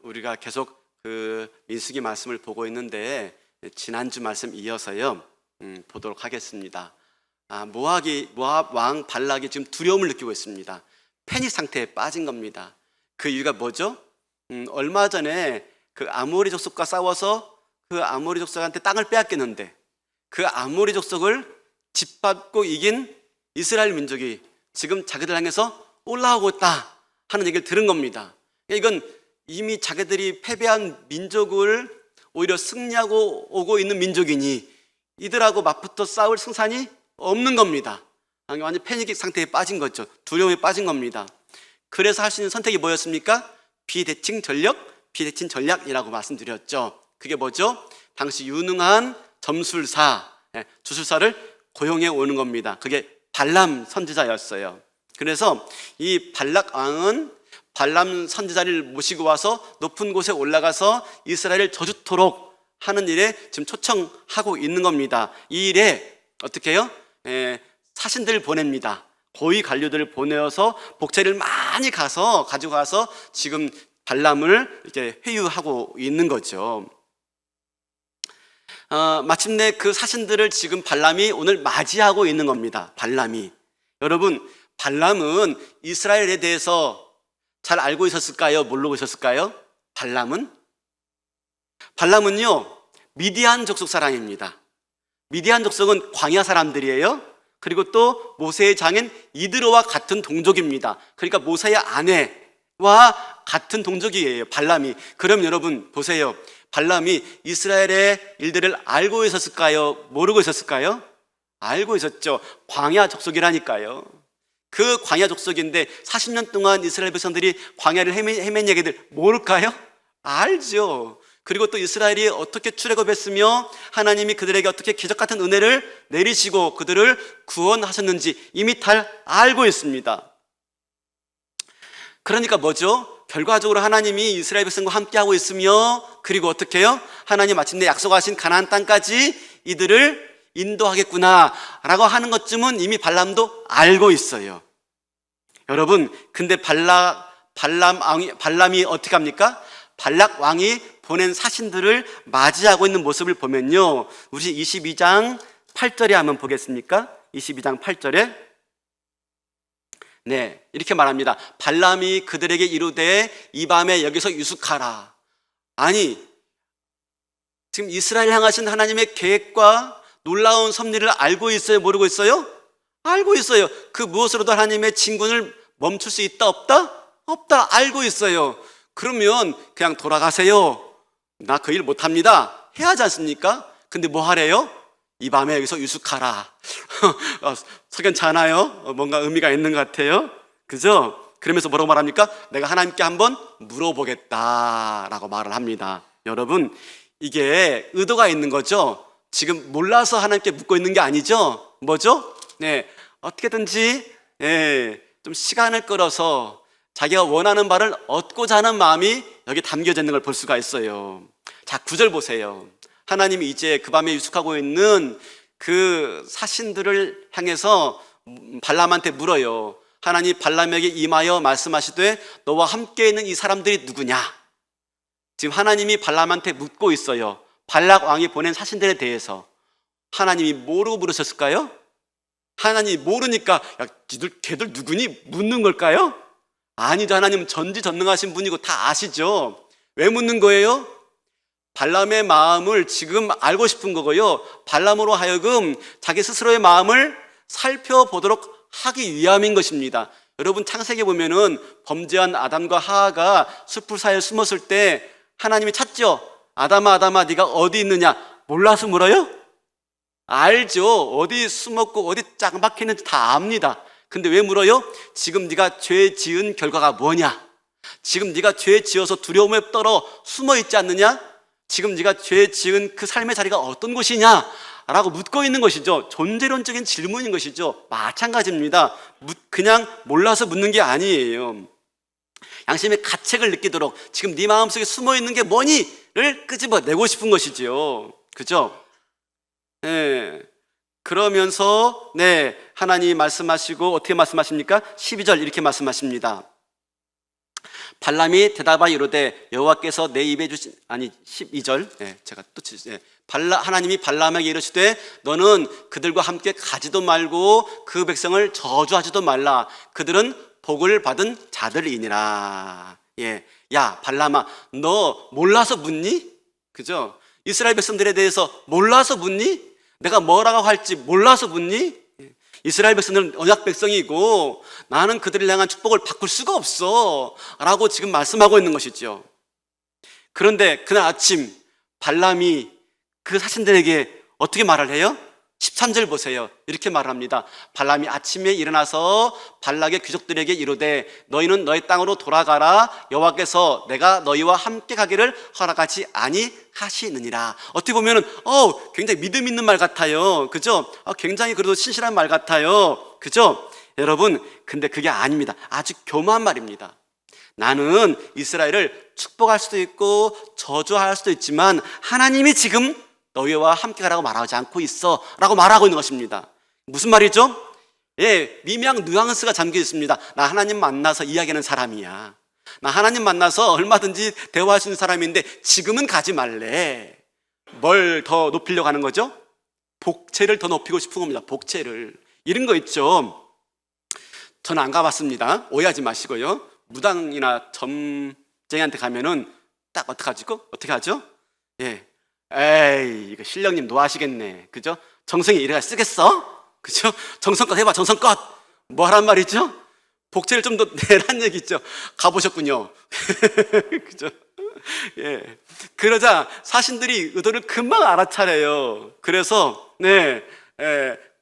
우리가 계속 그 민수기 말씀을 보고 있는데 지난주 말씀 이어서요 보도록 하겠습니다. 모압 왕 발락이 지금 두려움을 느끼고 있습니다. 패닉 상태에 빠진 겁니다. 그 이유가 뭐죠? 얼마 전에 그 아모리 족속과 싸워서 그 아모리 족속한테 땅을 빼앗겼는데 그 아모리 족속을 짓밟고 이긴 이스라엘 민족이 지금 자기들 향해서 올라오고 있다 하는 얘기를 들은 겁니다. 이건 이미 자기들이 패배한 민족을 오히려 승리하고 오고 있는 민족이니 이들하고 맞붙어 싸울 승산이 없는 겁니다. 완전 패닉 상태에 빠진 거죠. 두려움에 빠진 겁니다. 그래서 할 수 있는 선택이 뭐였습니까? 비대칭 전략이라고 말씀드렸죠. 그게 뭐죠? 당시 유능한 점술사, 주술사를 고용해 오는 겁니다. 그게 발람 선지자였어요. 그래서 이 발락 왕은 발람 선지자를 모시고 와서 높은 곳에 올라가서 이스라엘을 저주토록 하는 일에 지금 초청하고 있는 겁니다. 이 일에 어떻게 해요? 사신들을 보냅니다. 고위 관료들을 보내어서 복제를 많이 가지고 가서 지금 발람을 이렇게 회유하고 있는 거죠. 마침내 그 사신들을 지금 발람이 오늘 맞이하고 있는 겁니다. 발람이. 여러분, 발람은 이스라엘에 대해서 잘 알고 있었을까요? 모르고 있었을까요? 발람은요 미디안 족속 사람입니다. 미디안 족속은 광야 사람들이에요. 그리고 또 모세의 장인 이드로와 같은 동족입니다. 그러니까 모세의 아내와 같은 동족이에요, 발람이. 그럼 여러분 보세요. 발람이 이스라엘의 일들을 알고 있었을까요? 모르고 있었을까요? 알고 있었죠. 광야 족속이라니까요. 그 광야 족속인데 40년 동안 이스라엘 백성들이 광야를 헤맨 얘기들 모를까요? 알죠. 그리고 또 이스라엘이 어떻게 출애굽했으며 하나님이 그들에게 어떻게 기적 같은 은혜를 내리시고 그들을 구원하셨는지 이미 잘 알고 있습니다. 그러니까 뭐죠? 결과적으로 하나님이 이스라엘 백성과 함께하고 있으며 그리고 어떻게 해요? 하나님 마침내 약속하신 가나안 땅까지 이들을 인도하겠구나 라고 하는 것쯤은 이미 발람도 알고 있어요. 여러분, 근데 발람이 어떻게 합니까? 발락 왕이 보낸 사신들을 맞이하고 있는 모습을 보면요, 우리 22장 8절에 한번 보겠습니까? 22장 8절에 이렇게 말합니다. 발람이 그들에게 이르되 이 밤에 여기서 유숙하라. 아니, 지금 이스라엘 향하신 하나님의 계획과 놀라운 섭리를 알고 있어요? 모르고 있어요? 알고 있어요. 그 무엇으로도 하나님의 진군을 멈출 수 있다 없다? 없다. 알고 있어요. 그러면 그냥 돌아가세요. 나 그 일 못합니다. 해야 하지 않습니까? 근데 뭐 하래요? 이 밤에 여기서 유숙하라. 석연치 않아요? 뭔가 의미가 있는 것 같아요. 그죠? 그러면서 뭐라고 말합니까? 내가 하나님께 한번 물어보겠다라고 말을 합니다. 여러분, 이게 의도가 있는 거죠? 지금 몰라서 하나님께 묻고 있는 게 아니죠? 뭐죠? 어떻게든지 좀 시간을 끌어서 자기가 원하는 바를 얻고자 하는 마음이 여기 담겨져 있는 걸 볼 수가 있어요. 자, 9절 보세요. 하나님이 이제 그 밤에 유숙하고 있는 그 사신들을 향해서 발람한테 물어요. 하나님 발람에게 임하여 말씀하시되 너와 함께 있는 이 사람들이 누구냐? 지금 하나님이 발람한테 묻고 있어요. 발락 왕이 보낸 사신들에 대해서. 하나님이 모르고 물으셨을까요? 하나님이 모르니까 야, 걔들 누구니? 묻는 걸까요? 아니죠. 하나님은 전지전능하신 분이고 다 아시죠. 왜 묻는 거예요? 발람의 마음을 지금 알고 싶은 거고요, 발람으로 하여금 자기 스스로의 마음을 살펴보도록 하기 위함인 것입니다. 여러분, 창세기에 보면은 범죄한 아담과 하하가 숲풀 사이에 숨었을 때 하나님이 찾죠. 아담아 네가 어디 있느냐? 몰라서 물어요? 알죠. 어디 숨었고 어디 짱박혔는지 다 압니다. 근데 왜 물어요? 지금 네가 죄 지은 결과가 뭐냐? 지금 네가 죄 지어서 두려움에 떨어 숨어 있지 않느냐? 지금 네가 죄 지은 그 삶의 자리가 어떤 곳이냐? 라고 묻고 있는 것이죠. 존재론적인 질문인 것이죠. 마찬가지입니다. 그냥 몰라서 묻는 게 아니에요. 양심의 가책을 느끼도록 지금 네 마음속에 숨어 있는 게 뭐니?를 끄집어내고 싶은 것이죠. 그죠? 그러면서 하나님이 말씀하시고 어떻게 말씀하십니까? 12절 이렇게 말씀하십니다. 발람이 대답하여 이르되 여호와께서 내 입에 주신 12절 제가 또 하나님이 발람에게 이르시되 너는 그들과 함께 가지도 말고 그 백성을 저주하지도 말라. 그들은 복을 받은 자들이니라. 야 발람아, 너 몰라서 묻니? 그죠? 이스라엘 백성들에 대해서 몰라서 묻니? 내가 뭐라고 할지 몰라서 묻니? 이스라엘 백성들은 언약 백성이고 나는 그들을 향한 축복을 바꿀 수가 없어 라고 지금 말씀하고 있는 것이죠. 그런데 그날 아침 발람이 그 사신들에게 어떻게 말을 해요? 13절 보세요. 이렇게 말합니다. 발람이 아침에 일어나서 발락의 귀족들에게 이르되 너희는 너희 땅으로 돌아가라. 여호와께서 내가 너희와 함께 가기를 허락하지 아니하시느니라. 어떻게 보면은 굉장히 믿음 있는 말 같아요. 그죠? 굉장히 그래도 신실한 말 같아요. 그죠? 여러분, 근데 그게 아닙니다. 아주 교묘한 말입니다. 나는 이스라엘을 축복할 수도 있고 저주할 수도 있지만 하나님이 지금 너희와 함께 가라고 말하지 않고 있어 라고 말하고 있는 것입니다. 무슨 말이죠? 미미한 뉘앙스가 잠겨 있습니다. 나 하나님 만나서 이야기하는 사람이야. 나 하나님 만나서 얼마든지 대화할 수 있는 사람인데 지금은 가지 말래. 뭘 더 높이려고 하는 거죠? 복채를 더 높이고 싶은 겁니다. 복채를. 이런 거 있죠. 저는 안 가봤습니다. 오해하지 마시고요. 무당이나 점쟁이한테 가면은 딱 어떻게 하죠? 에이, 이거 신령님 노하시겠네. 그죠? 정성이 이래가 쓰겠어? 그죠? 정성껏 해봐, 정성껏. 뭐 하란 말이죠? 복채를 좀 더 내란 얘기죠. 가보셨군요. 그죠? 그러자 사신들이 의도를 금방 알아차려요. 그래서,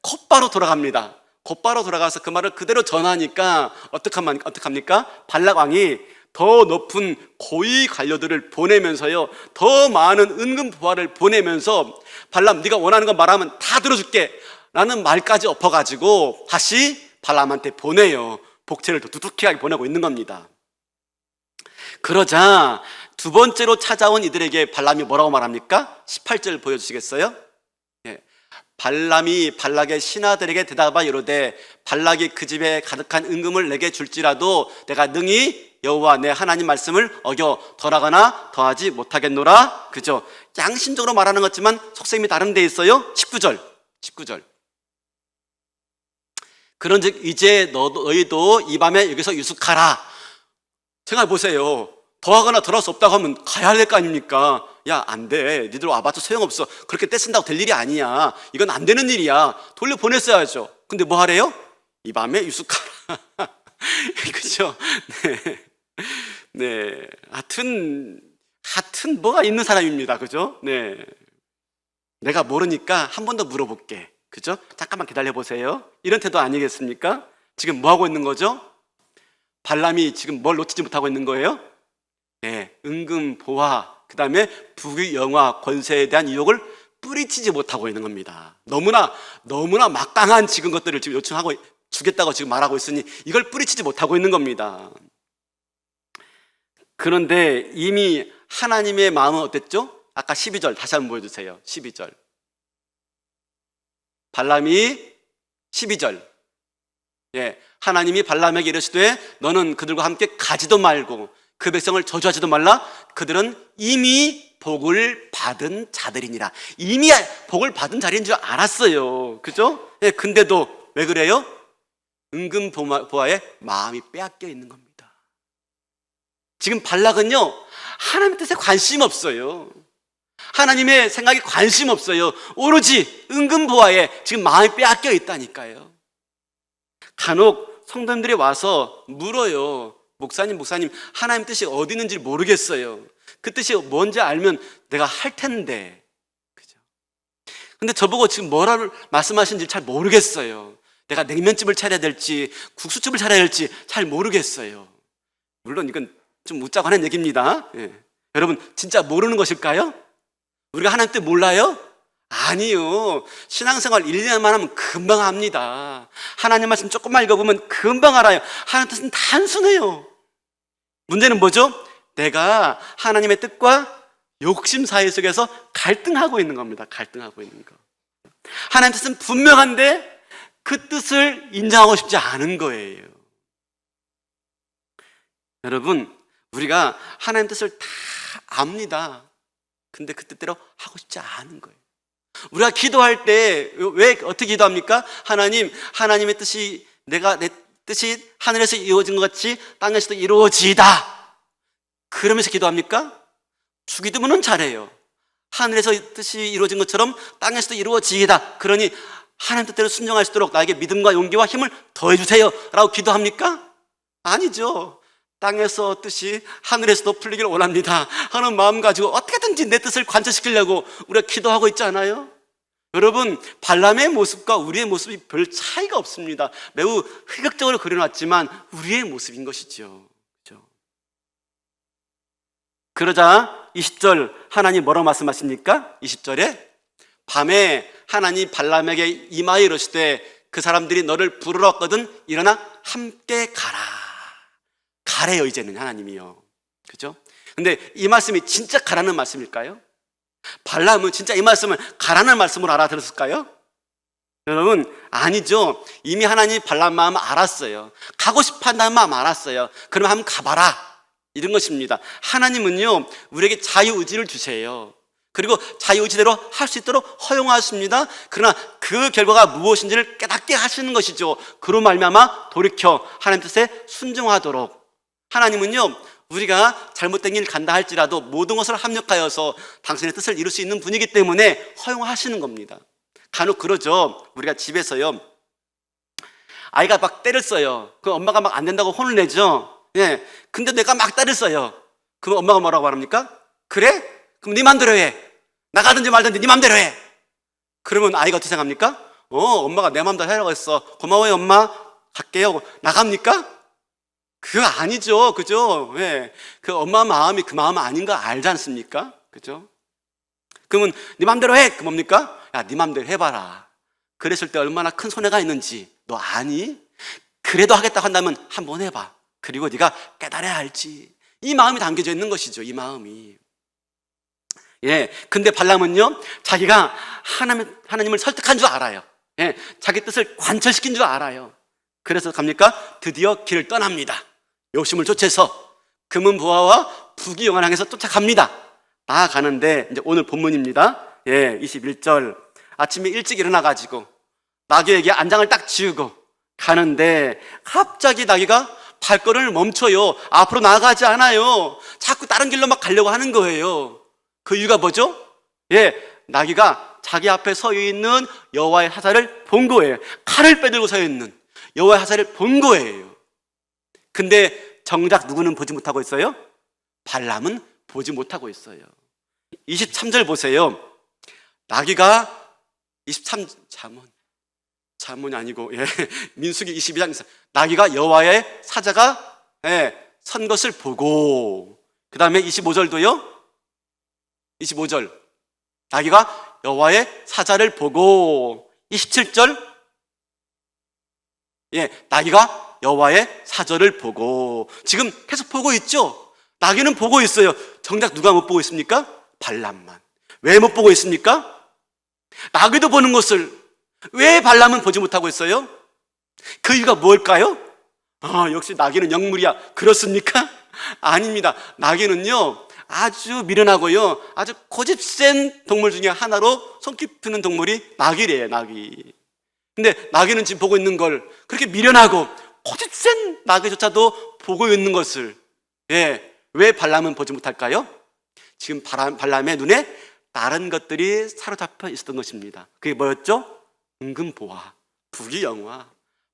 곧바로 돌아갑니다. 곧바로 돌아가서 그 말을 그대로 전하니까 어떡합니까? 발락 왕이 더 높은 고위 관료들을 보내면서요, 더 많은 은근 부하를 보내면서 발람 네가 원하는 거 말하면 다 들어줄게 라는 말까지 엎어가지고 다시 발람한테 보내요. 복채를 더 두둑하게 보내고 있는 겁니다. 그러자 두 번째로 찾아온 이들에게 발람이 뭐라고 말합니까? 18절 보여주시겠어요? 발람이 발락의 신하들에게 대답하여 이르되 발락이 그 집에 가득한 은금을 내게 줄지라도 내가 능히 여호와 내 하나님 말씀을 어겨 덜하거나 더하지 못하겠노라. 그죠? 양심적으로 말하는 것지만 속셈이 다른 데 있어요. 19절 그런즉 이제 너희도 이 밤에 여기서 유숙하라. 생각해보세요. 더하거나 덜할 수 없다고 하면 가야 할 거 아닙니까? 야, 안 돼. 니들 와봐도 소용없어. 그렇게 떼쓴다고 될 일이 아니야. 이건 안 되는 일이야. 돌려보냈어야죠. 근데 뭐 하래요? 이 밤에 유숙하라. 그죠? 하여튼 뭐가 있는 사람입니다. 그죠? 내가 모르니까 한 번 더 물어볼게. 그죠? 잠깐만 기다려보세요. 이런 태도 아니겠습니까? 지금 뭐 하고 있는 거죠? 발람이 지금 뭘 놓치지 못하고 있는 거예요? 은금, 보화, 그 다음에 부귀, 영화, 권세에 대한 유혹을 뿌리치지 못하고 있는 겁니다. 너무나 막강한 지금 것들을 지금 요청하고 주겠다고 지금 말하고 있으니 이걸 뿌리치지 못하고 있는 겁니다. 그런데 이미 하나님의 마음은 어땠죠? 아까 12절 다시 한번 보여주세요. 12절 발람이 12절 하나님이 발람에게 이르시되 너는 그들과 함께 가지도 말고 그 백성을 저주하지도 말라. 그들은 이미 복을 받은 자들이니라. 이미 복을 받은 자리인 줄 알았어요. 그죠? 근데도 왜 그래요? 은근 보아의 마음이 빼앗겨 있는 겁니다. 지금 발락은요, 하나님의 뜻에 관심 없어요. 하나님의 생각에 관심 없어요. 오로지 은근 보아에 지금 마음이 빼앗겨 있다니까요. 간혹 성도님들이 와서 물어요. 목사님, 하나님 뜻이 어디 있는지 모르겠어요. 그 뜻이 뭔지 알면 내가 할 텐데. 그죠? 근데 저보고 지금 뭐라고 말씀하시는지 잘 모르겠어요. 내가 냉면집을 차려야 될지, 국수집을 차려야 될지 잘 모르겠어요. 물론 이건 좀 웃자고 하는 얘기입니다. 여러분, 진짜 모르는 것일까요? 우리가 하나님 뜻 몰라요? 아니요. 신앙생활 1년만 하면 금방 합니다. 하나님 말씀 조금만 읽어보면 금방 알아요. 하나님 뜻은 단순해요. 문제는 뭐죠? 내가 하나님의 뜻과 욕심 사이 속에서 갈등하고 있는 겁니다. 갈등하고 있는 거. 하나님 뜻은 분명한데 그 뜻을 인정하고 싶지 않은 거예요. 여러분, 우리가 하나님 뜻을 다 압니다. 근데 그 뜻대로 하고 싶지 않은 거예요. 우리가 기도할 때 왜 어떻게 기도합니까? 하나님의 뜻이 내 뜻이 하늘에서 이루어진 것 같이 땅에서도 이루어지이다. 그러면서 기도합니까? 주기도문은 잘해요. 하늘에서 뜻이 이루어진 것처럼 땅에서도 이루어지이다. 그러니 하나님 뜻대로 순종할 수 있도록 나에게 믿음과 용기와 힘을 더해주세요 라고 기도합니까? 아니죠. 땅에서 뜻이 하늘에서도 풀리길 원합니다 하는 마음 가지고 어떻게든지 내 뜻을 관철시키려고 우리가 기도하고 있지 않아요? 여러분, 발람의 모습과 우리의 모습이 별 차이가 없습니다. 매우 휘극적으로 그려놨지만 우리의 모습인 것이죠. 그렇죠? 그러자 20절 하나님 뭐라고 말씀하십니까? 20절에 밤에 하나님 발람에게 임하여 이르시되 그 사람들이 너를 부르러 왔거든 일어나 함께 가라. 가래요 이제는 하나님이요. 그죠? 근데 이 말씀이 진짜 가라는 말씀일까요? 발람은 진짜 이 말씀을 가라는 말씀으로 알아들었을까요? 여러분, 아니죠. 이미 하나님이 발람 마음 알았어요. 가고 싶어 한다는 마음 알았어요. 그럼 한번 가봐라 이런 것입니다. 하나님은요 우리에게 자유의지를 주세요. 그리고 자유의지대로 할 수 있도록 허용하십니다. 그러나 그 결과가 무엇인지를 깨닫게 하시는 것이죠. 그로 말미암아 돌이켜 하나님 뜻에 순종하도록. 하나님은요 우리가 잘못된 길 간다 할지라도 모든 것을 합력하여서 당신의 뜻을 이룰 수 있는 분이기 때문에 허용하시는 겁니다. 간혹 그러죠. 우리가 집에서요 아이가 막 때를 써요. 그럼 엄마가 막 안 된다고 혼을 내죠. 예. 근데 내가 막 때를 써요. 그럼 엄마가 뭐라고 말합니까? 그래? 그럼 네 맘대로 해. 나가든지 말든지 네 맘대로 해. 그러면 아이가 어떻게 생각합니까? 엄마가 내 맘대로 하라고 했어. 고마워요 엄마. 갈게요. 나갑니까? 그거 아니죠. 그죠? 예. 그 엄마 마음이 그 마음 아닌 거 알지 않습니까? 그죠? 그러면 네 맘대로 해. 그 뭡니까? 야, 네 맘대로 해봐라. 그랬을 때 얼마나 큰 손해가 있는지 너 아니? 그래도 하겠다고 한다면 한번 해봐. 그리고 네가 깨달아야 알지. 이 마음이 담겨져 있는 것이죠. 이 마음이. 예. 근데 발람은요, 자기가 하나님을 설득한 줄 알아요. 예. 자기 뜻을 관철시킨 줄 알아요. 그래서 갑니까? 드디어 길을 떠납니다. 욕심을 쫓아서 금은 보화와 북이 영화를 향해서 쫓아갑니다. 나아가는데 이제 오늘 본문입니다. 예, 21절. 아침에 일찍 일어나가지고 나귀에게 안장을 딱 지우고 가는데 갑자기 나귀가 발걸음을 멈춰요. 앞으로 나아가지 않아요. 자꾸 다른 길로 막 가려고 하는 거예요. 그 이유가 뭐죠? 예, 나귀가 자기 앞에 서 있는 여호와의 사자를 본 거예요. 칼을 빼들고 서 있는 여호와의 사자를 본 거예요. 근데 정작 누구는 보지 못하고 있어요? 발람은 보지 못하고 있어요. 23절 보세요. 나귀가 잠언이 아니고 민수기 22장에서 나귀가 여호와의 사자가 선 것을 보고, 그 다음에 25절도요 25절 나귀가 여호와의 사자를 보고, 27절 나귀가 여호와의 사자를 보고. 지금 계속 보고 있죠. 나귀는 보고 있어요. 정작 누가 못 보고 있습니까? 발람만. 왜 못 보고 있습니까? 나귀도 보는 것을 왜 발람은 보지 못하고 있어요? 그 이유가 뭘까요? 역시 나귀는 영물이야. 그렇습니까? 아닙니다. 나귀는요 아주 미련하고요 아주 고집센 동물 중에 하나로 손 깊은 동물이 나귀래요. 나귀. 근데 나귀는 지금 보고 있는 걸, 그렇게 미련하고 고집센 나귀조차도 보고 있는 것을 왜 발람은 보지 못할까요? 지금 발람의 눈에 다른 것들이 사로잡혀 있었던 것입니다. 그게 뭐였죠? 은근보화, 부귀영화,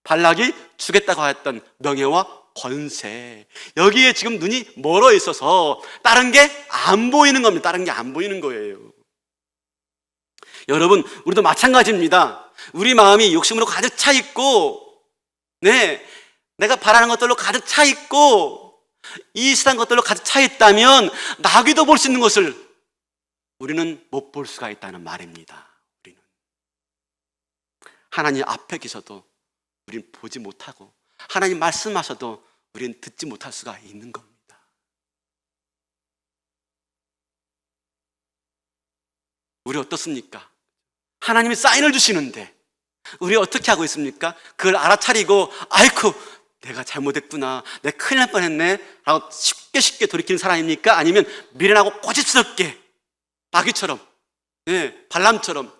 발락이 주겠다고 했던 명예와 권세, 여기에 지금 눈이 멀어 있어서 다른 게 안 보이는 겁니다. 다른 게 안 보이는 거예요. 여러분, 우리도 마찬가지입니다. 우리 마음이 욕심으로 가득 차 있고, 내가 바라는 것들로 가득 차 있고, 이 세상 것들로 가득 차 있다면 나귀도 볼 수 있는 것을 우리는 못 볼 수가 있다는 말입니다. 우리는 하나님 앞에 계셔도 우리는 보지 못하고, 하나님 말씀하셔도 우리는 듣지 못할 수가 있는 겁니다. 우리 어떻습니까? 하나님이 사인을 주시는데 우리 어떻게 하고 있습니까? 그걸 알아차리고 아이쿠 내가 잘못했구나, 내가 큰일 날 뻔했네 라고 쉽게 돌이키는 사람입니까? 아니면 미련하고 고집스럽게 마귀처럼, 발람처럼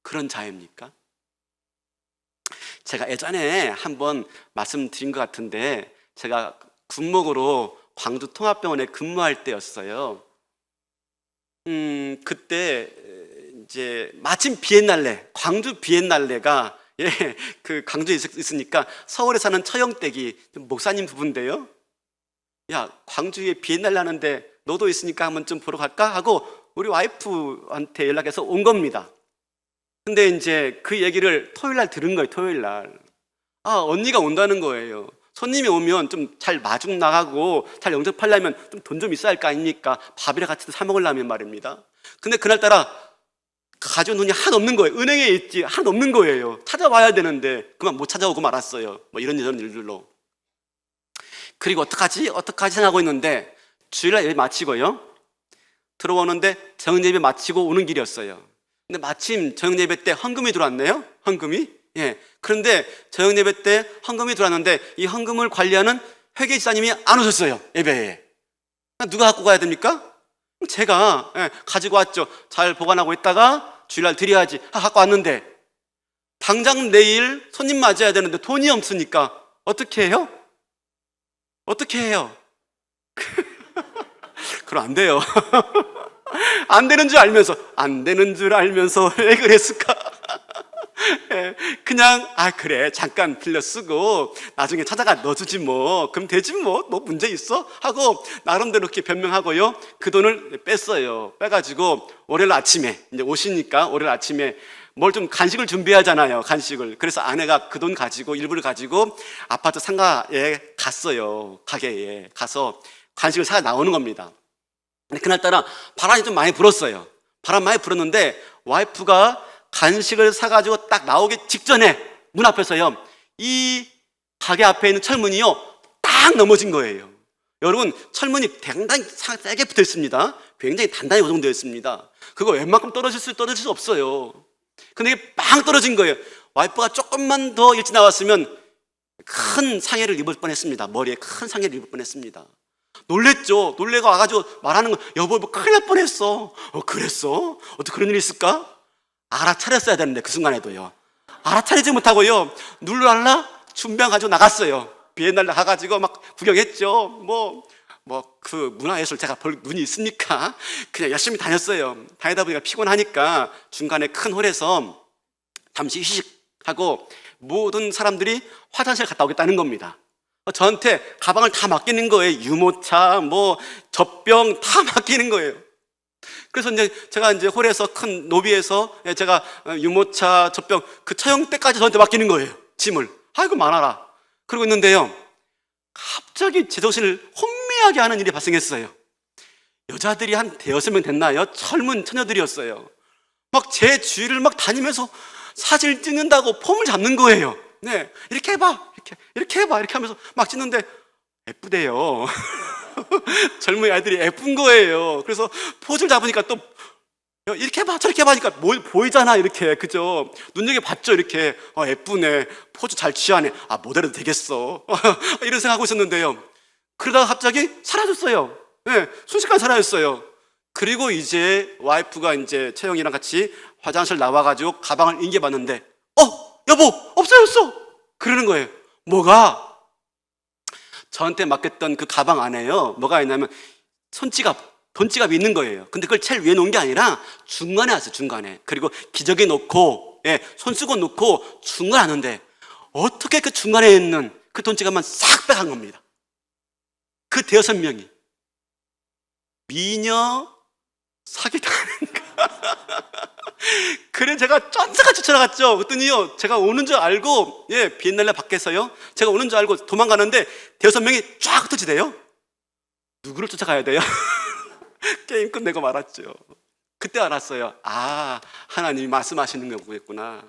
그런 자입니까? 제가 예전에 한번 말씀드린 것 같은데, 제가 군목으로 광주 통합병원에 근무할 때였어요. 그때 이제 마침 비엔날레, 광주 비엔날레가 그 광주에 있으니까 서울에 사는 처형댁이 목사님 부부인데요. 야, 광주에 비엔날레 하는데 너도 있으니까 한번 좀 보러 갈까? 하고 우리 와이프한테 연락해서 온 겁니다. 근데 이제 그 얘기를 토요일 날 들은 거예요, 토요일 날. 아, 언니가 온다는 거예요. 손님이 오면 좀 잘 마중 나가고 잘 영접하려면 좀 돈 좀 있어야 할 거 아닙니까? 밥이랑 같이 사 먹으려면 말입니다. 근데 그날따라 가져온 돈이 하나도 없는 거예요. 은행에 있지 하나도 없는 거예요. 찾아와야 되는데 그만 못 찾아오고 말았어요. 뭐 이런 일들로. 그리고 어떡하지 생각하고 있는데 주일날 예배 마치고요, 들어오는데 저녁예배 마치고 오는 길이었어요. 근데 마침 저녁예배 때 헌금이 들어왔네요. 헌금이. 그런데 저녁예배 때 헌금이 들어왔는데 이 헌금을 관리하는 회계지사님이 안 오셨어요, 예배에. 누가 갖고 가야 됩니까? 제가 가지고 왔죠. 잘 보관하고 있다가 주일날 드려야지 갖고 왔는데, 당장 내일 손님 맞아야 되는데 돈이 없으니까 어떻게 해요? 그럼 안 돼요. 안 되는 줄 알면서 왜 그랬을까? 그냥 그래 잠깐 빌려 쓰고 나중에 찾아가 넣어주지 뭐, 그럼 되지 뭐 문제 있어? 하고 나름대로 이렇게 변명하고요, 그 돈을 뺐어요. 빼가지고 월요일 아침에 이제 오시니까 월요일 아침에 뭘 좀 간식을 준비하잖아요, 간식을. 그래서 아내가 그 돈 가지고 일부를 가지고 아파트 상가에 갔어요. 가게에 가서 간식을 사 나오는 겁니다. 근데 그날따라 바람이 좀 많이 불었어요. 바람 많이 불었는데 와이프가 간식을 사가지고 딱 나오기 직전에 문 앞에서요, 이 가게 앞에 있는 철문이요 딱 넘어진 거예요. 여러분, 철문이 굉장히 세게 붙어 있습니다. 굉장히 단단히 고정되어 있습니다. 그거 웬만큼 떨어질 수 없어요. 근데 이게 빵 떨어진 거예요. 와이프가 조금만 더 일찍 나왔으면 큰 상해를 입을 뻔했습니다. 머리에 큰 상해를 입을 뻔했습니다. 놀랬죠. 놀래가 와가지고 말하는 거, 여보 뭐 큰일 날 뻔했어. 그랬어? 어떻게 그런 일이 있을까? 알아차렸어야 되는데 그 순간에도요, 알아차리지 못하고요, 눌랄라 준비한 가지고 나갔어요. 비엔날레 가가지고 막 구경했죠. 그 문화예술 제가 볼 눈이 있습니까? 그냥 열심히 다녔어요. 다니다 보니까 피곤하니까 중간에 큰 홀에서 잠시 휴식하고 모든 사람들이 화장실 갔다 오겠다는 겁니다. 저한테 가방을 다 맡기는 거예요. 유모차, 젖병 다 맡기는 거예요. 그래서 제가 홀에서 큰 노비에서 제가 유모차, 젖병 그 처형대까지 저한테 맡기는 거예요, 짐을. 아이고 많아라. 그러고 있는데요, 갑자기 제정신을 혼미하게 하는 일이 발생했어요. 여자들이 한 대여섯 명 됐나요? 젊은 처녀들이었어요. 막 제 주위를 막 다니면서 사진을 찍는다고 폼을 잡는 거예요. 이렇게 해봐, 이렇게 해봐, 이렇게 하면서 막 찍는데 예쁘대요. 젊은 아이들이 예쁜 거예요. 그래서 포즈를 잡으니까 또 이렇게 해봐, 저렇게 해봐 하니까 보이잖아, 이렇게. 그죠? 눈여겨봤죠, 이렇게. 예쁘네, 포즈 잘 취하네, 모델도 되겠어. 이런 생각하고 있었는데요, 그러다가 갑자기 사라졌어요. 순식간에 사라졌어요. 그리고 이제 와이프가 채영이랑 같이 화장실 나와가지고 가방을 인계봤는데 여보 없어졌어, 그러는 거예요. 뭐가? 저한테 맡겼던 그 가방 안에요, 뭐가 있냐면 돈지갑이 있는 거예요. 근데 그걸 제일 위에 놓은 게 아니라 중간에 왔어요, 중간에. 그리고 기저귀 놓고 손수건 놓고 중간에 왔는데, 어떻게 그 중간에 있는 그 돈지갑만 싹 빼간 겁니다. 그 대여섯 명이 미녀 사기당하는가. 그래 제가 쫀득같이 쫓아갔죠. 그랬더니요, 제가 오는 줄 알고 비엔날레 밖에서요, 제가 오는 줄 알고 도망가는데 대여섯 명이 쫙 흩어지대요. 누구를 쫓아가야 돼요? 게임 끝내고 말았죠. 그때 알았어요. 하나님이 말씀하시는 거겠구나.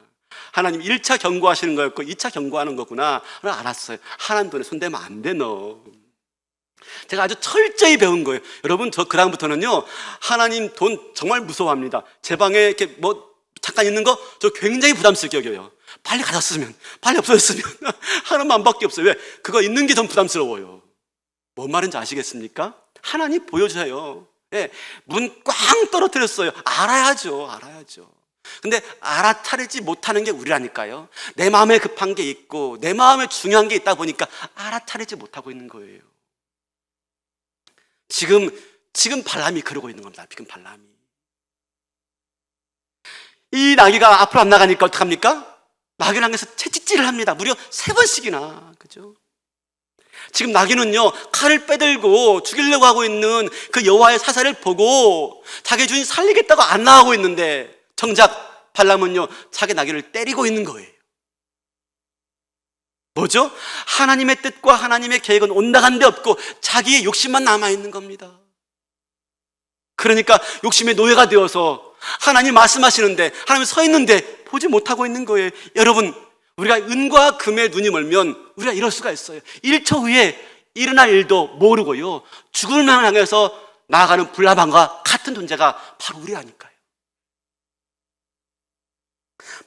하나님 1차 경고하시는 거였고 2차 경고하는 거구나. 알았어요. 하나님 돈에 손대면 안 돼, 너. 제가 아주 철저히 배운 거예요. 여러분, 저 그다음부터는요, 하나님 돈 정말 무서워합니다. 제 방에 이렇게 잠깐 있는 거 저 굉장히 부담스럽게 여겨요. 빨리 가졌으면, 빨리 없어졌으면 하는 마음밖에 없어요. 왜? 그거 있는 게 좀 부담스러워요. 뭔 말인지 아시겠습니까? 하나님 보여줘요. 예, 문 꽝 떨어뜨렸어요. 알아야죠. 근데 알아차리지 못하는 게 우리라니까요. 내 마음에 급한 게 있고 내 마음에 중요한 게 있다 보니까 알아차리지 못하고 있는 거예요. 지금 발람이 그러고 있는 겁니다. 지금 발람이. 이 나귀가 앞으로 안 나가니까 어떡합니까? 나귀를 향해서 채찍질을 합니다. 무려 3번씩이나. 그죠? 지금 나귀는요, 칼을 빼들고 죽이려고 하고 있는 그 여호와의 사자를 보고 자기 주인 살리겠다고 안 나가고 있는데 정작 발람은요, 자기 나귀를 때리고 있는 거예요. 뭐죠? 하나님의 뜻과 하나님의 계획은 온당한 데 없고 자기의 욕심만 남아있는 겁니다. 그러니까 욕심의 노예가 되어서 하나님 말씀하시는데 하나님 서 있는데 보지 못하고 있는 거예요. 여러분, 우리가 은과 금에 눈이 멀면 우리가 이럴 수가 있어요. 1초 후에 일어날 일도 모르고요, 죽음을 향해서 나아가는 불나방과 같은 존재가 바로 우리라니까요.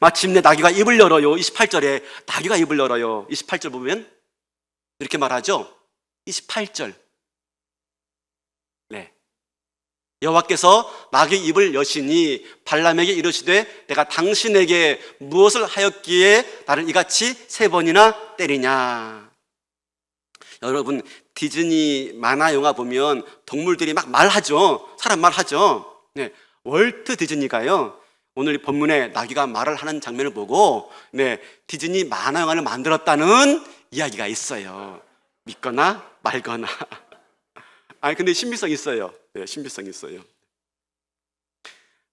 마침내 나귀가 입을 열어요. 28절에 나귀가 입을 열어요. 28절 보면 이렇게 말하죠. 28절, 네, 여호와께서 나귀 입을 여시니 발람에게 이르시되 내가 당신에게 무엇을 하였기에 나를 이같이 3번이나 때리냐. 여러분, 디즈니 만화 영화 보면 동물들이 막 말하죠. 사람 말하죠. 네, 월트 디즈니가요, 오늘 본문에 나귀가 말을 하는 장면을 보고 디즈니 만화 영화를 만들었다는 이야기가 있어요. 믿거나 말거나. 아니 근데 신비성이 있어요. 네, 신비성이 있어요.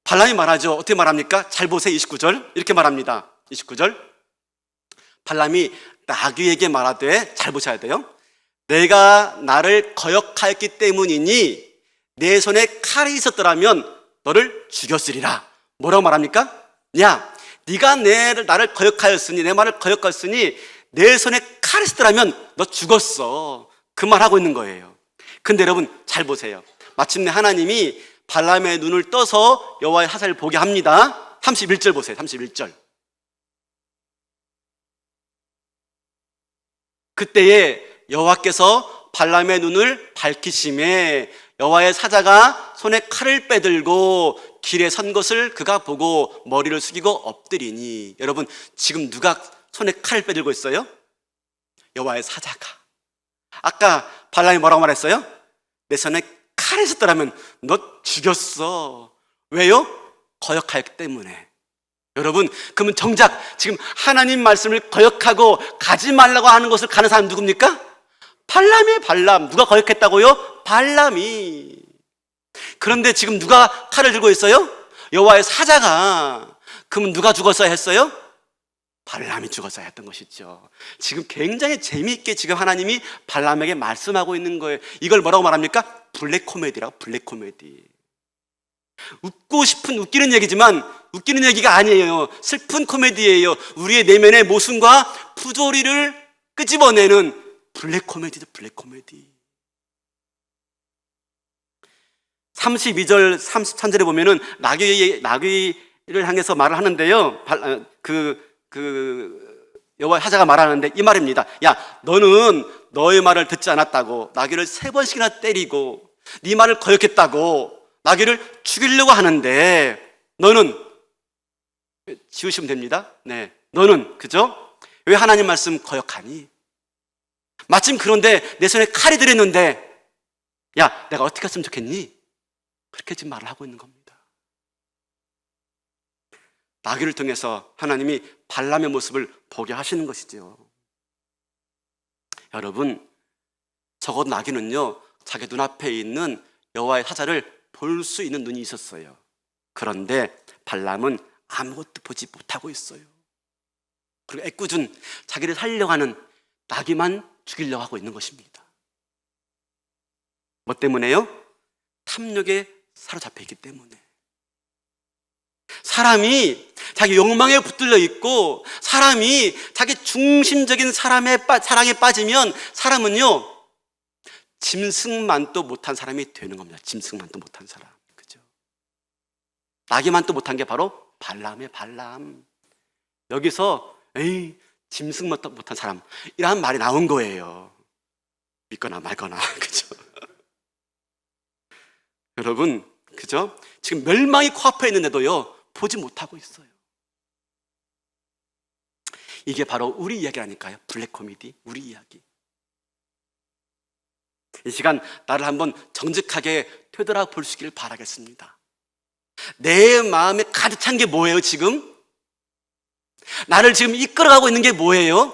발람이 말하죠. 어떻게 말합니까? 잘 보세요. 29절 이렇게 말합니다. 29절, 발람이 나귀에게 말하되, 잘 보셔야 돼요. 내가 나를 거역하였기 때문이니 내 손에 칼이 있었더라면 너를 죽였으리라. 뭐라고 말합니까? 야, 네가 나를 거역하였으니, 내 말을 거역하였으니 내 손에 칼이 있었더라면 너 죽었어. 그 말하고 있는 거예요. 근데 여러분 잘 보세요. 마침내 하나님이 발람의 눈을 떠서 여호와의 사자를 보게 합니다. 31절 보세요. 31절. 그때에 여호와께서 발람의 눈을 밝히심에 여호와의 사자가 손에 칼을 빼들고 길에 선 것을 그가 보고 머리를 숙이고 엎드리니. 여러분, 지금 누가 손에 칼을 빼들고 있어요? 여호와의 사자가. 아까 발람이 뭐라고 말했어요? 내 손에 칼이 있었더라면 너 죽였어. 왜요? 거역하였기 때문에. 여러분, 그러면 정작 지금 하나님 말씀을 거역하고 가지 말라고 하는 것을 가는 사람 누굽니까? 발람이에요. 발람. 누가 거역했다고요? 발람이. 그런데 지금 누가 칼을 들고 있어요? 여호와의 사자가. 그러면 누가 죽었어야 했어요? 발람이 죽었어야 했던 것이죠. 지금 굉장히 재미있게 지금 하나님이 발람에게 말씀하고 있는 거예요. 이걸 뭐라고 말합니까? 블랙 코미디라고. 블랙 코미디. 웃고 싶은 웃기는 얘기지만 웃기는 얘기가 아니에요. 슬픈 코미디예요. 우리의 내면의 모순과 부조리를 끄집어내는 블랙 코미디죠. 블랙 코미디. 32절 33절에 보면은 나귀를 향해서 말을 하는데요, 여호와의 사자가 말하는데 이 말입니다. 야, 너는 너의 말을 듣지 않았다고 나귀를 3번씩이나 때리고 네 말을 거역했다고 나귀를 죽이려고 하는데 너는, 지우시면 됩니다. 네, 너는, 그죠? 왜 하나님 말씀 거역하니? 마침 그런데 내 손에 칼이 들었는데 야, 내가 어떻게 했으면 좋겠니? 그렇게 지금 말을 하고 있는 겁니다. 나귀를 통해서 하나님이 발람의 모습을 보게 하시는 것이죠. 여러분, 적어도 나귀는요, 자기 눈앞에 있는 여호와의 사자를 볼 수 있는 눈이 있었어요. 그런데 발람은 아무것도 보지 못하고 있어요. 그리고 애꿎은 자기를 살려고 하는 나귀만 죽이려고 하고 있는 것입니다. 뭐 때문에요? 탐욕에 사로잡혀 있기 때문에. 사람이 자기 욕망에 붙들려 있고 사람이 자기 중심적인 사랑에 빠지면 사람은요, 짐승만도 못한 사람이 되는 겁니다. 짐승만도 못한 사람. 그죠? 나귀만도 못한 게 바로 발람이에요. 발람. 여기서 에이, 짐승 못한 사람, 이런 말이 나온 거예요. 믿거나 말거나. 그죠? 여러분, 그죠? 지금 멸망이 코앞에 있는데도요, 보지 못하고 있어요. 이게 바로 우리 이야기라니까요. 블랙 코미디, 우리 이야기. 이 시간 나를 한번 정직하게 되돌아볼 수 있기를 바라겠습니다. 내 마음에 가득 찬 게 뭐예요, 지금? 나를 지금 이끌어가고 있는 게 뭐예요?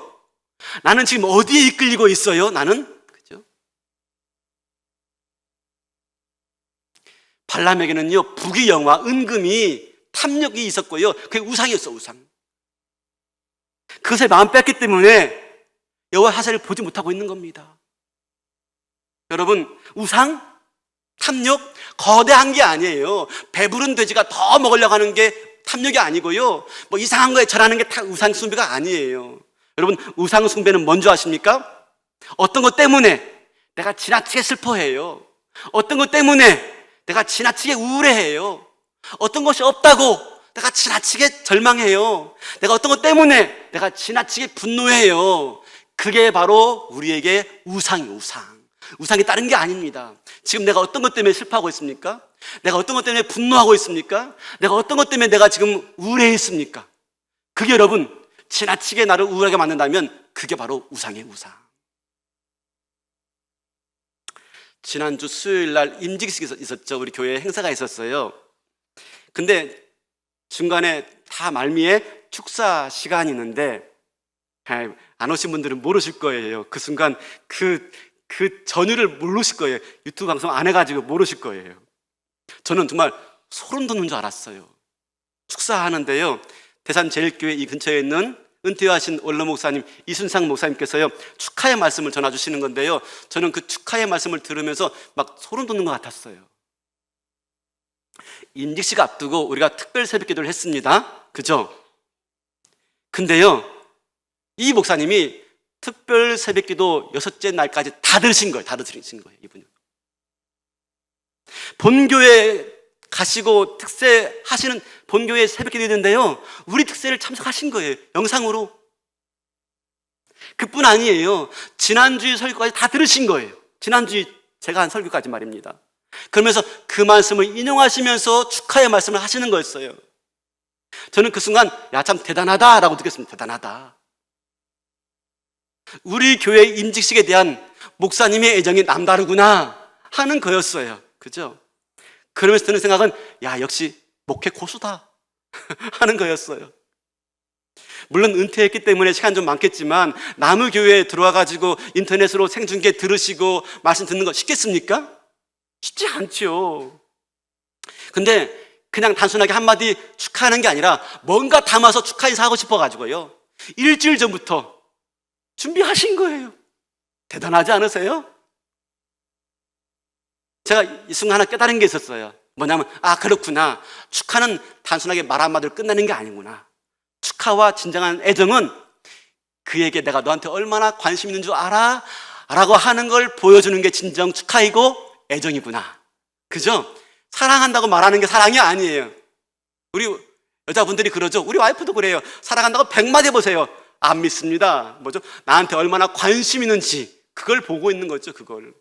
나는 지금 어디에 이끌리고 있어요? 나는? 그죠? 발람에게는요, 부귀영화, 은금이, 탐욕이 있었고요. 그게 우상이었어, 우상. 그것에 마음 뺐기 때문에 여호와 하사를 보지 못하고 있는 겁니다. 여러분, 우상, 탐욕, 거대한 게 아니에요. 배부른 돼지가 더 먹으려고 하는 게 탐욕이 아니고요. 뭐 이상한 거에 절하는 게 다 우상 숭배가 아니에요. 여러분, 우상 숭배는 뭔지 아십니까? 어떤 것 때문에 내가 지나치게 슬퍼해요. 어떤 것 때문에 내가 지나치게 우울해해요. 어떤 것이 없다고 내가 지나치게 절망해요. 내가 어떤 것 때문에 내가 지나치게 분노해요. 그게 바로 우리에게 우상이에요, 우상. 우상이 다른 게 아닙니다. 지금 내가 어떤 것 때문에 슬퍼하고 있습니까? 내가 어떤 것 때문에 분노하고 있습니까? 내가 어떤 것 때문에 내가 지금 우울해 있습니까? 그게 여러분, 지나치게 나를 우울하게 만든다면 그게 바로 우상이에요, 우상. 지난주 수요일 날 임직식이 있었죠. 우리 교회에 행사가 있었어요. 근데 중간에 다 말미에 축사 시간이 있는데 안 오신 분들은 모르실 거예요. 그 순간 그 전율을 모르실 거예요. 유튜브 방송 안 해가지고 모르실 거예요. 저는 정말 소름 돋는 줄 알았어요. 축사하는데요, 대산제일교회 이 근처에 있는 은퇴하신 원로 목사님 이순상 목사님께서요, 축하의 말씀을 전해주시는 건데요, 저는 그 축하의 말씀을 들으면서 막 소름 돋는 것 같았어요. 임직식 앞두고 우리가 특별 새벽 기도를 했습니다. 그죠? 근데요, 이 목사님이 특별 새벽 기도 6째 날까지 다 들으신 거예요. 다 들으신 거예요, 이분이. 본교회 가시고 특세 하시는 본교회 새벽 기도 있는데요, 우리 특세를 참석하신 거예요, 영상으로. 그뿐 아니에요. 지난주에 설교까지 다 들으신 거예요. 지난주에 제가 한 설교까지 말입니다. 그러면서 그 말씀을 인용하시면서 축하의 말씀을 하시는 거였어요. 저는 그 순간 야, 참 대단하다라고 느꼈습니다. 대단하다. 우리 교회 임직식에 대한 목사님의 애정이 남다르구나 하는 거였어요. 그죠? 그러면서 드는 생각은 야, 역시 목회 고수다 하는 거였어요. 물론 은퇴했기 때문에 시간 좀 많겠지만 남의 교회에 들어와가지고 인터넷으로 생중계 들으시고 말씀 듣는 거 쉽겠습니까? 쉽지 않죠. 근데 그냥 단순하게 한마디 축하하는 게 아니라 뭔가 담아서 축하 인사하고 싶어가지고요, 일주일 전부터 준비하신 거예요. 대단하지 않으세요? 제가 이 순간 하나 깨달은 게 있었어요. 뭐냐면, 아, 그렇구나. 축하는 단순하게 말 한마디로 끝나는 게 아니구나. 축하와 진정한 애정은 그에게 내가 너한테 얼마나 관심 있는 줄 알아? 라고 하는 걸 보여주는 게 진정 축하이고 애정이구나. 그죠? 사랑한다고 말하는 게 사랑이 아니에요. 우리 여자분들이 그러죠. 우리 와이프도 그래요. 사랑한다고 100마디 해보세요. 안 믿습니다. 뭐죠? 나한테 얼마나 관심 있는지 그걸 보고 있는 거죠, 그걸.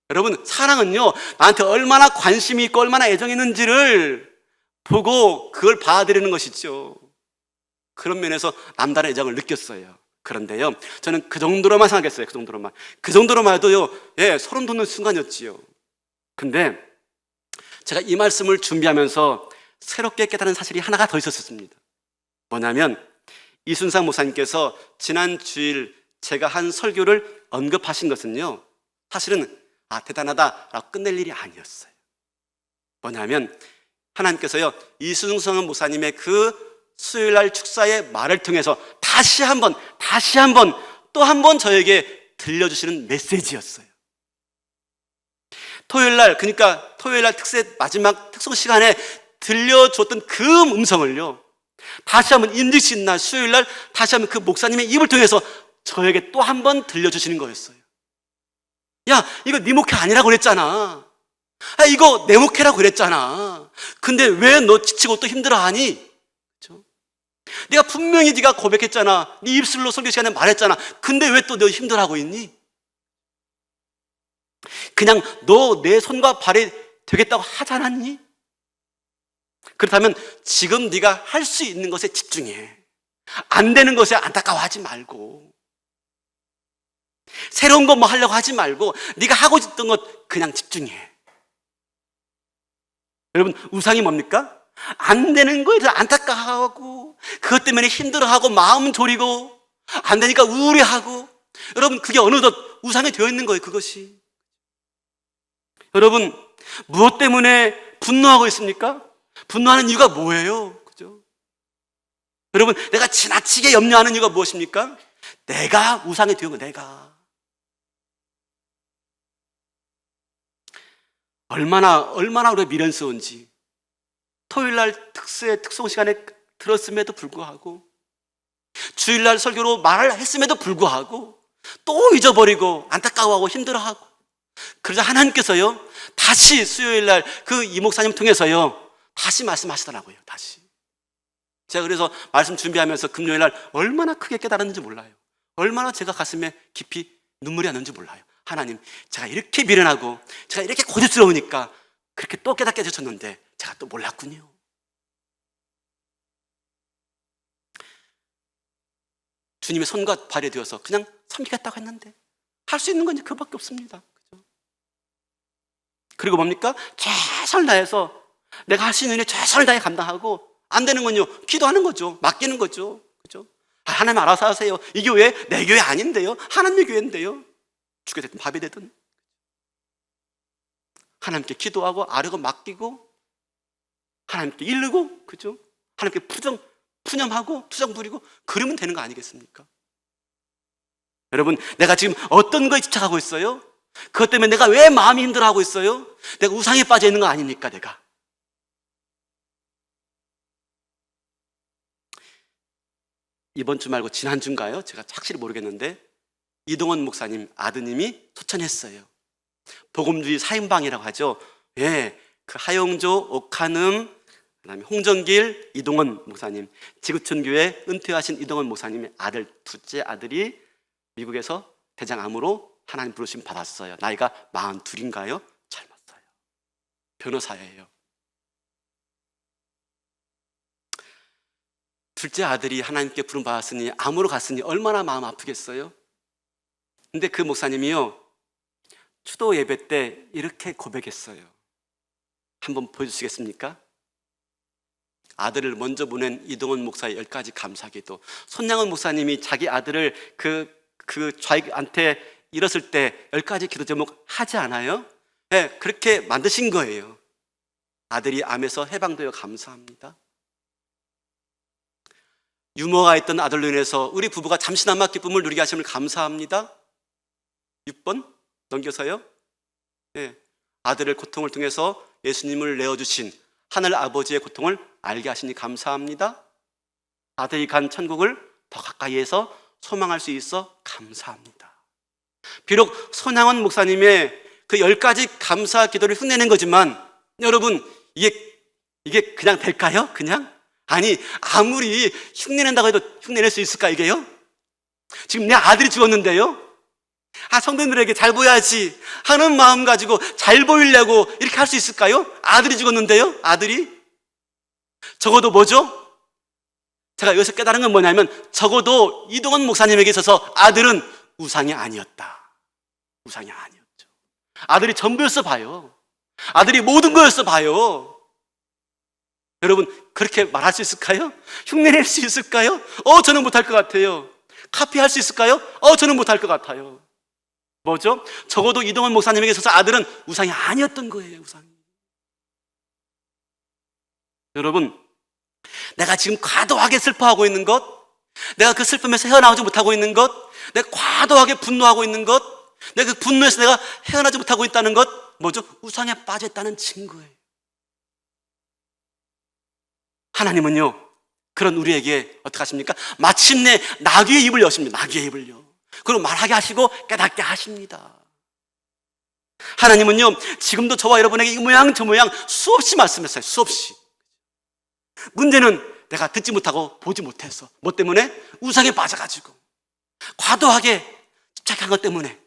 여러분, 사랑은요, 나한테 얼마나 관심이 있고 얼마나 애정이 있는지를 보고 그걸 받아들이는 것이죠. 그런 면에서 남다른 애정을 느꼈어요. 그런데요, 저는 그 정도로만 생각했어요. 그 정도로만 해도요, 예, 소름 돋는 순간이었지요. 근데 제가 이 말씀을 준비하면서 새롭게 깨달은 사실이 하나가 더 있었습니다. 뭐냐면, 이순상 목사님께서 지난 주일 제가 한 설교를 언급하신 것은요, 사실은 아, 대단하다라고 끝낼 일이 아니었어요. 뭐냐면 하나님께서요, 이순상 목사님의 그 수요일날 축사의 말을 통해서 다시 한번 또 한 번 저에게 들려주시는 메시지였어요. 토요일날, 그러니까 토요일날 특세 마지막 특송 시간에 들려줬던 그 음성을요, 다시 한번 임직식 날 수요일날 다시 한번 그 목사님의 입을 통해서 저에게 또 한 번 들려주시는 거였어요. 야, 이거 네 목회 아니라고 그랬잖아. 아, 이거 내 목회라고 그랬잖아. 근데 왜 너 지치고 또 힘들어하니? 그렇죠? 내가 분명히 네가 고백했잖아. 네 입술로 설교 시간에 말했잖아. 근데 왜 또 너 힘들어하고 있니? 그냥 너 내 손과 발이 되겠다고 하지 않았니? 그렇다면 지금 네가 할 수 있는 것에 집중해. 안 되는 것에 안타까워하지 말고, 새로운 거 뭐 하려고 하지 말고 네가 하고 있던 것 그냥 집중해. 여러분, 우상이 뭡니까? 안 되는 거에 대해서 안타까워하고, 그것 때문에 힘들어하고, 마음 졸이고, 안 되니까 우울해하고. 여러분, 그게 어느덧 우상이 되어 있는 거예요, 그것이. 여러분, 무엇 때문에 분노하고 있습니까? 분노하는 이유가 뭐예요? 그죠? 여러분, 내가 지나치게 염려하는 이유가 무엇입니까? 내가 우상이 되어 있는 거예요, 내가. 얼마나 우리가 미련스러운지. 토요일날 특송 시간에 들었음에도 불구하고, 주일날 설교로 말을 했음에도 불구하고 또 잊어버리고 안타까워하고 힘들어하고, 그러자 하나님께서요 다시 수요일날 그 이 목사님 통해서요 다시 말씀하시더라고요. 다시. 제가 그래서 말씀 준비하면서 금요일날 얼마나 크게 깨달았는지 몰라요. 얼마나 제가 가슴에 깊이 눈물이 났는지 몰라요. 하나님, 제가 이렇게 미련하고 제가 이렇게 고집스러우니까 그렇게 또 깨닫게 해주셨는데 제가 또 몰랐군요. 주님의 손과 발이 되어서 그냥 섬기겠다고 했는데 할 수 있는 건 이제 그밖에 없습니다. 그죠? 그리고 뭡니까? 최선을 다해서 내가 할 수 있는 일 최선을 다해 감당하고, 안 되는 건요 기도하는 거죠. 맡기는 거죠. 그죠? 하나님 알아서 하세요. 이 교회 내 교회 아닌데요, 하나님의 교회인데요. 죽게 됐든 밥이 되든 하나님께 기도하고 아뢰고 맡기고, 하나님께 이르고, 그죠? 하나님께 푸념하고 투정 부리고, 그러면 되는 거 아니겠습니까? 여러분, 내가 지금 어떤 거에 집착하고 있어요? 그것 때문에 내가 왜 마음이 힘들어하고 있어요? 내가 우상에 빠져 있는 거 아닙니까? 내가. 이번 주 말고 지난주인가요? 제가 확실히 모르겠는데 이동원 목사님 아드님이 초청했어요. 복음주의 사인방이라고 하죠. 예, 그 하용조, 옥한음, 그다음에 홍정길, 이동원 목사님, 지구촌교회 은퇴하신 이동원 목사님의 아들, 둘째 아들이 미국에서 대장암으로 하나님 부르심 받았어요. 나이가 42인가요? 젊었어요. 변호사예요. 둘째 아들이 하나님께 부름 받았으니, 암으로 갔으니 얼마나 마음 아프겠어요? 근데 그 목사님이요 추도 예배 때 이렇게 고백했어요. 한번 보여주시겠습니까? 아들을 먼저 보낸 이동원 목사의 10가지 감사기도. 손양원 목사님이 자기 아들을 그 좌익한테 잃었을 때 10가지 기도 제목 하지 않아요? 네, 그렇게 만드신 거예요. 아들이 암에서 해방되어 감사합니다. 유머가 있던 아들로 인해서 우리 부부가 잠시나마 기쁨을 누리게 하심을 감사합니다. 6번 넘겨서요. 네, 아들의 고통을 통해서 예수님을 내어주신 하늘 아버지의 고통을 알게 하시니 감사합니다. 아들이 간 천국을 더 가까이에서 소망할 수 있어 감사합니다. 비록 손양원 목사님의 그 10가지 감사 기도를 흉내낸 거지만, 여러분, 이게 그냥 될까요? 그냥? 아니, 아무리 흉내낸다고 해도 흉내낼 수 있을까, 이게요? 지금 내 아들이 죽었는데요, 성도님들에게 잘 보여야지 하는 마음 가지고 잘 보이려고 이렇게 할 수 있을까요? 아들이 죽었는데요, 아들이. 적어도 뭐죠? 제가 여기서 깨달은 건 뭐냐면, 적어도 이동원 목사님에게 있어서 아들은 우상이 아니었다. 우상이 아니었죠. 아들이 전부였어 봐요. 아들이 모든 거였어 봐요. 여러분, 그렇게 말할 수 있을까요? 흉내낼 수 있을까요? 저는 못할 것 같아요. 카피할 수 있을까요? 저는 못할 것 같아요. 뭐죠? 적어도 이동원 목사님에게 있어서 아들은 우상이 아니었던 거예요. 우상이. 여러분, 내가 지금 과도하게 슬퍼하고 있는 것, 내가 그 슬픔에서 헤어나오지 못하고 있는 것, 내가 과도하게 분노하고 있는 것, 내가 그 분노에서 내가 헤어나지 못하고 있다는 것, 뭐죠? 우상에 빠졌다는 증거예요. 하나님은요 그런 우리에게 어떻게 하십니까? 마침내 나귀의 입을 여십니다. 나귀의 입을요. 그리고 말하게 하시고 깨닫게 하십니다. 하나님은요 지금도 저와 여러분에게 이 모양 저 모양 수없이 말씀했어요. 수없이. 문제는 내가 듣지 못하고 보지 못해서, 뭐 때문에? 우상에 빠져가지고 과도하게 집착한 것 때문에.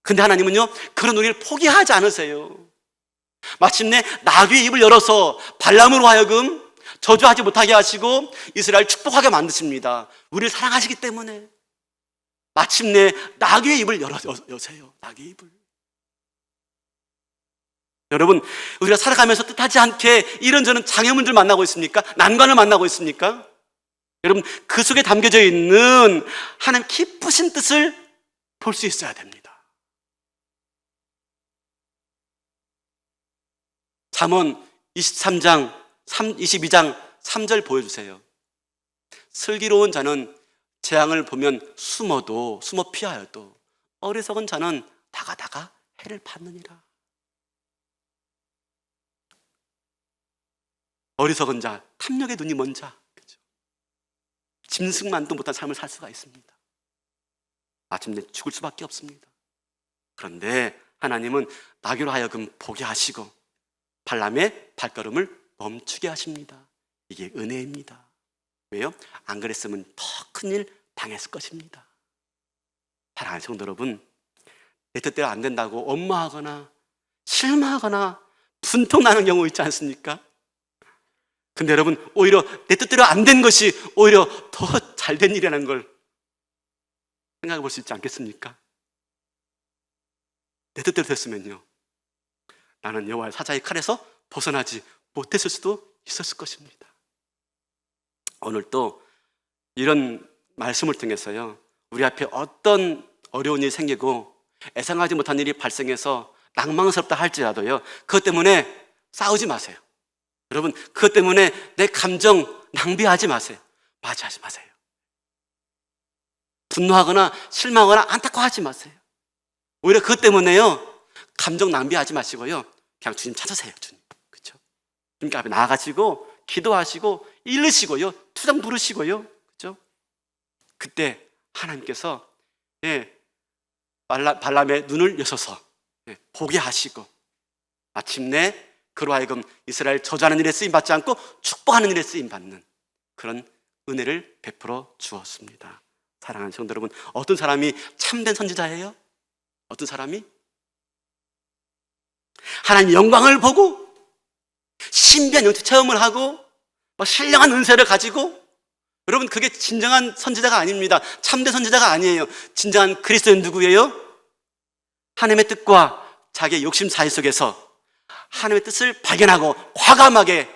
근데 하나님은요, 그런 우리를 포기하지 않으세요. 마침내 나귀의 입을 열어서 발람으로 하여금 저주하지 못하게 하시고 이스라엘 축복하게 만드십니다. 우리를 사랑하시기 때문에 마침내 나귀의 입을 여세요. 나귀의 입을. 여러분, 우리가 살아가면서 뜻하지 않게 이런저런 장애물들 만나고 있습니까? 난관을 만나고 있습니까? 여러분, 그 속에 담겨져 있는 하나님 기쁘신 뜻을 볼 수 있어야 됩니다. 잠언 22장 3절 보여주세요. 슬기로운 자는 재앙을 보면 숨어 피하여도 어리석은 자는 다가다가 해를 받느니라. 어리석은 자, 탐욕의 눈이 먼 자, 그렇죠? 짐승만도 못한 삶을 살 수가 있습니다. 마침내 죽을 수밖에 없습니다. 그런데 하나님은 나귀로 하여금 보게 하시고 발람의 발걸음을 멈추게 하십니다. 이게 은혜입니다. 왜요? 안 그랬으면 더 큰일 당했을 것입니다. 사랑하는 성도 여러분, 내 뜻대로 안 된다고 원망하거나 실망하거나 분통나는 경우 있지 않습니까? 근데 여러분, 오히려 내 뜻대로 안 된 것이 오히려 더 잘 된 일이라는 걸 생각해 볼 수 있지 않겠습니까? 내 뜻대로 됐으면요, 나는 여호와의 사자의 칼에서 벗어나지 못했을 수도 있었을 것입니다. 오늘 또 이런 말씀을 통해서요, 우리 앞에 어떤 어려운 일이 생기고 예상하지 못한 일이 발생해서 낭망스럽다 할지라도요, 그것 때문에 싸우지 마세요. 여러분, 그것 때문에 내 감정 낭비하지 마세요. 맞이하지 마세요. 분노하거나 실망하거나 안타까워하지 마세요. 오히려 그것 때문에요, 감정 낭비하지 마시고요, 그냥 주님 찾으세요. 주님, 그렇죠? 주님 앞에 나아가시고 기도하시고 읽으시고요, 투정 부르시고요, 그렇죠? 그때 하나님께서 발람의 눈을 여셔서 보게 하시고 마침내 그로 하여금 이스라엘 저주하는 일에 쓰임받지 않고 축복하는 일에 쓰임받는 그런 은혜를 베풀어 주었습니다. 사랑하는 성도 여러분, 어떤 사람이 참된 선지자예요? 어떤 사람이? 하나님의 영광을 보고 신비한 영적 체험을 하고 신령한 은혜를 가지고, 여러분, 그게 진정한 선지자가 아닙니다. 참된 선지자가 아니에요. 진정한 그리스도인 누구예요? 하나님의 뜻과 자기의 욕심 사이 속에서 하나님의 뜻을 발견하고 과감하게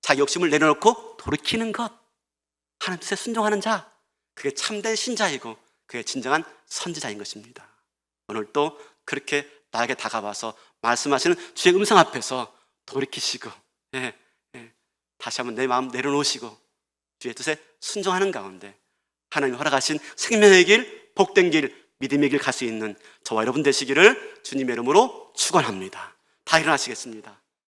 자기 욕심을 내려놓고 돌이키는 것, 하나님 뜻에 순종하는 자, 그게 참된 신자이고 그게 진정한 선지자인 것입니다. 오늘 또 그렇게 나에게 다가와서 말씀하시는 주의 음성 앞에서 돌이키시고 다시 한번 내 마음 내려놓으시고 주의 뜻에 순종하는 가운데 하나님이 허락하신 생명의 길, 복된 길, 믿음의 길 갈 수 있는 저와 여러분 되시기를 주님의 이름으로 축원합니다. 다 일어나시겠습니다.